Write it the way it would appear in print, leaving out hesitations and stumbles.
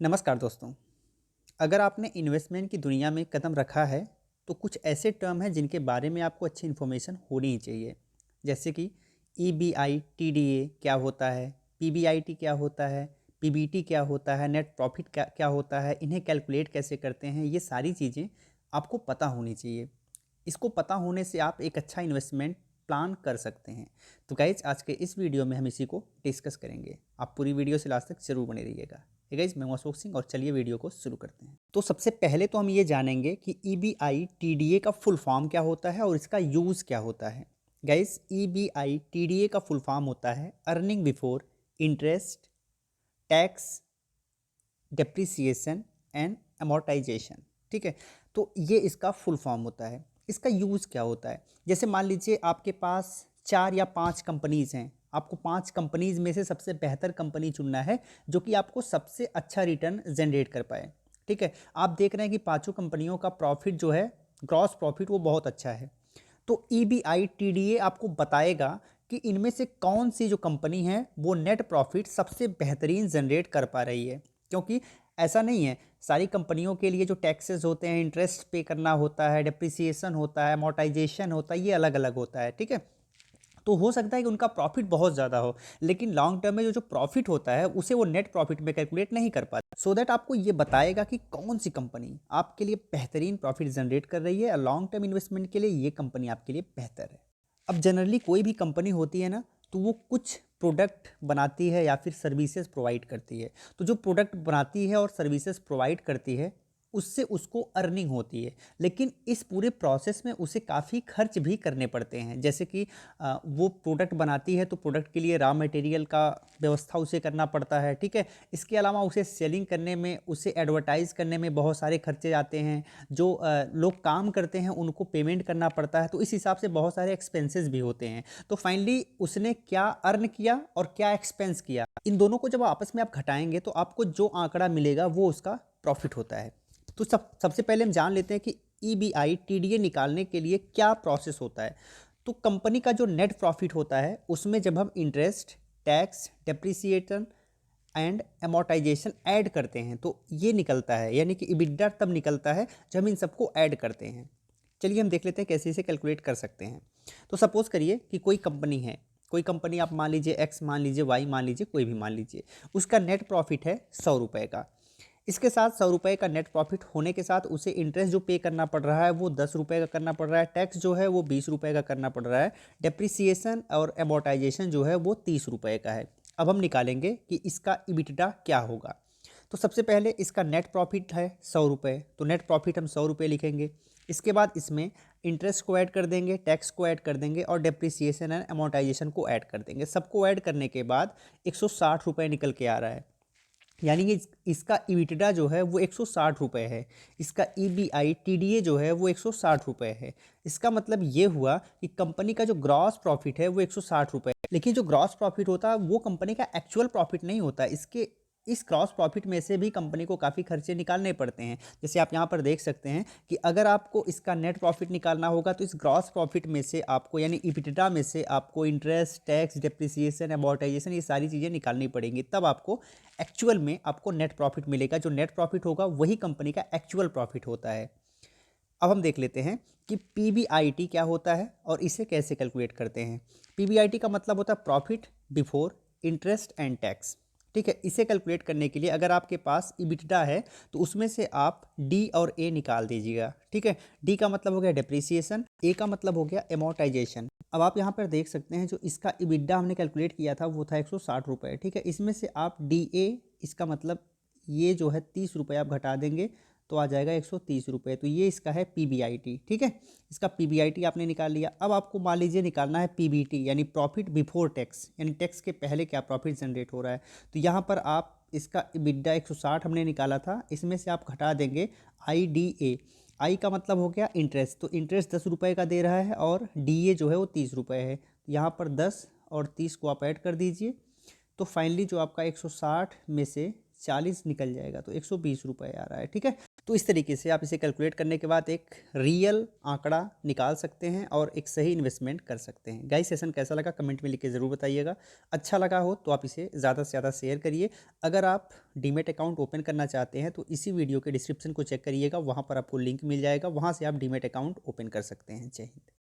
नमस्कार दोस्तों। अगर आपने इन्वेस्टमेंट की दुनिया में कदम रखा है तो कुछ ऐसे टर्म हैं जिनके बारे में आपको अच्छी इन्फॉर्मेशन होनी ही चाहिए। जैसे कि ईबीआई टीडीए क्या होता है, पीबीआईटी क्या होता है, पीबीटी क्या होता है, नेट प्रॉफिट क्या क्या होता है, इन्हें कैलकुलेट कैसे करते हैं, ये सारी चीज़ें आपको पता होनी चाहिए। इसको पता होने से आप एक अच्छा इन्वेस्टमेंट प्लान कर सकते हैं। तो गाइज आज के इस वीडियो में हम इसी को डिस्कस करेंगे। आप पूरी वीडियो से लास्ट तक जरूर बने रहिएगा। हे गाइज, मैं हूं अशोक सिंह और चलिए वीडियो को शुरू करते हैं। तो सबसे पहले तो हम ये जानेंगे कि ईबीआई टीडीए का फुल फॉर्म क्या होता है और इसका यूज़ क्या होता है। गाइज, ईबीआई टीडीए का फुल फॉर्म होता है earning before interest, tax, depreciation and amortisation. ठीक है, तो ये इसका फुल फॉर्म होता है। इसका यूज़ क्या होता है, जैसे मान लीजिए आपके पास 4 या 5 कंपनीज़ हैं। आपको 5 कंपनीज़ में से सबसे बेहतर कंपनी चुनना है जो कि आपको सबसे अच्छा रिटर्न जनरेट कर पाए। ठीक है, आप देख रहे हैं कि पांचों कंपनियों का प्रॉफिट जो है, ग्रॉस प्रॉफिट, वो बहुत अच्छा है। तो ईबीआई टीडीए आपको बताएगा कि इनमें से कौन सी जो कंपनी है वो नेट प्रॉफिट सबसे बेहतरीन जनरेट कर पा रही है। क्योंकि ऐसा नहीं है, सारी कंपनियों के लिए जो टैक्सेस होते हैं, इंटरेस्ट पे करना होता है, डेप्रिसिएशन होता है, अमोर्टाइजेशन होता है, ये अलग अलग होता है। ठीक है, तो हो सकता है कि उनका प्रॉफिट बहुत ज़्यादा हो, लेकिन लॉन्ग टर्म में जो जो प्रॉफिट होता है उसे वो नेट प्रॉफिट में कैलकुलेट नहीं कर पाता। सो दैट आपको ये बताएगा कि कौन सी कंपनी आपके लिए बेहतरीन प्रॉफिट जनरेट कर रही है और लॉन्ग टर्म इन्वेस्टमेंट के लिए ये कंपनी आपके लिए बेहतर है। अब जनरली कोई भी कंपनी होती है ना, तो वो कुछ प्रोडक्ट बनाती है या फिर सर्विसेज प्रोवाइड करती है। तो जो प्रोडक्ट बनाती है और सर्विसेज प्रोवाइड करती है उससे उसको अर्निंग होती है, लेकिन इस पूरे प्रोसेस में उसे काफ़ी खर्च भी करने पड़ते हैं। जैसे कि वो प्रोडक्ट बनाती है तो प्रोडक्ट के लिए रॉ मटेरियल का व्यवस्था उसे करना पड़ता है। ठीक है, इसके अलावा उसे सेलिंग करने में, उसे एडवर्टाइज़ करने में बहुत सारे खर्चे जाते हैं। जो लोग काम करते हैं उनको पेमेंट करना पड़ता है, तो इस हिसाब से बहुत सारे एक्सपेंसेस भी होते हैं। तो फाइनली उसने क्या अर्न किया और क्या एक्सपेंस किया, इन दोनों को जब आपस में आप घटाएंगे तो आपको जो आंकड़ा मिलेगा वो उसका प्रॉफिट होता है। तो सबसे पहले हम जान लेते हैं कि ईबीआई टीडीए निकालने के लिए क्या प्रोसेस होता है। तो कंपनी का जो नेट प्रॉफिट होता है उसमें जब हम interest, tax, depreciation and amortisation add करते हैं तो ये निकलता है, यानी कि इबिटडा तब निकलता है जब हम इन सबको ऐड करते हैं। चलिए हम देख लेते हैं कैसे इसे कैलकुलेट कर सकते हैं। तो सपोज़ करिए कि कोई कंपनी है, कोई कंपनी आप मान लीजिए, एक्स मान लीजिए, वाई मान लीजिए, कोई भी मान लीजिए। उसका नेट प्रॉफिट है 100 रुपये का। इसके साथ 100 रुपये का नेट प्रॉफिट होने के साथ उसे इंटरेस्ट जो पे करना पड़ रहा है वो 10 रुपये का करना पड़ रहा है, टैक्स जो है वो 20 रुपये का करना पड़ रहा है, डेप्रिसिएशन और एमोर्टाइजेशन जो है वो 30 रुपये का है। अब हम निकालेंगे कि इसका इबिटडा क्या होगा। तो सबसे पहले इसका नेट प्रॉफिट है 100 रुपये, तो नेट प्रॉफिट हम 100 रुपये लिखेंगे। इसके बाद इसमें इंटरेस्ट को ऐड कर देंगे, टैक्स को ऐड कर देंगे और डेप्रिसिएशन एंड अमोर्टाइजेशन को ऐड कर देंगे। सबको ऐड करने के बाद 160 रुपये निकल के आ रहा है। यानी कि इसका इबिटडा जो है वो 160 रुपये है। इसका ईबीआई टीडीए जो है वो 160 रुपये है। इसका मतलब ये हुआ कि कंपनी का जो ग्रॉस प्रॉफिट है वो 160 रुपये है। लेकिन जो ग्रॉस प्रॉफिट होता है वो कंपनी का एक्चुअल प्रॉफिट नहीं होता। इसके इस ग्रॉस प्रॉफिट में से भी कंपनी को काफ़ी खर्चे निकालने पड़ते हैं। जैसे आप यहाँ पर देख सकते हैं कि अगर आपको इसका नेट प्रॉफिट निकालना होगा तो इस ग्रॉस प्रॉफिट में से आपको, यानी इबिटडा में से आपको इंटरेस्ट, टैक्स, डेप्रिसिएशन, अमोर्टाइजेशन, ये सारी चीज़ें निकालनी पड़ेंगी, तब आपको एक्चुअल में आपको नेट प्रॉफिट मिलेगा। जो नेट प्रॉफिट होगा वही कंपनी का एक्चुअल प्रॉफिट होता है। अब हम देख लेते हैं कि पीबीआईटी क्या होता है और इसे कैसे कैलकुलेट करते हैं। पीबीआईटी का मतलब होता है profit before interest and tax. ठीक है, इसे कैलकुलेट करने के लिए अगर आपके पास इबिटडा है तो उसमें से आप डी और ए निकाल दीजिएगा। ठीक है, डी का मतलब हो गया डेप्रिसिएशन, ए का मतलब हो गया एमोर्टाइजेशन। अब आप यहाँ पर देख सकते हैं जो इसका इबिटडा हमने कैलकुलेट किया था वो था 160 रुपये। ठीक है, इसमें से आप डी ए, इसका मतलब ये जो है 30 रुपये आप घटा देंगे तो आ जाएगा 130 रुपये। तो ये इसका है पीबीआईटी। ठीक है, इसका पीबीआईटी आपने निकाल लिया। अब आपको मान लीजिए निकालना है पीबीटी, यानी प्रॉफिट बिफोर टैक्स, यानी टैक्स के पहले क्या प्रॉफिट जनरेट हो रहा है। तो यहाँ पर आप इसका इबिटडा 160 हमने निकाला था, इसमें से आप घटा देंगे आई डी ए। आई का मतलब हो गया इंटरेस्ट, तो इंटरेस्ट 10 रुपये का दे रहा है और डी ए जो है वो 30 रुपये है। तो यहाँ पर 10 और 30 को आप ऐड कर दीजिए, तो फाइनली जो आपका 160 में से 40 निकल जाएगा तो 120 रुपये आ रहा है। ठीक है, तो इस तरीके से आप इसे कैलकुलेट करने के बाद एक रियल आंकड़ा निकाल सकते हैं और एक सही इन्वेस्टमेंट कर सकते हैं। गाइस सेशन कैसा लगा कमेंट में लिख के ज़रूर बताइएगा। अच्छा लगा हो तो आप इसे ज़्यादा से ज़्यादा शेयर करिए। अगर आप डीमेट अकाउंट ओपन करना चाहते हैं तो इसी वीडियो के डिस्क्रिप्शन को चेक करिएगा, वहाँ पर आपको लिंक मिल जाएगा, वहाँ से आप डीमेट अकाउंट ओपन कर सकते हैं। जय हिंद।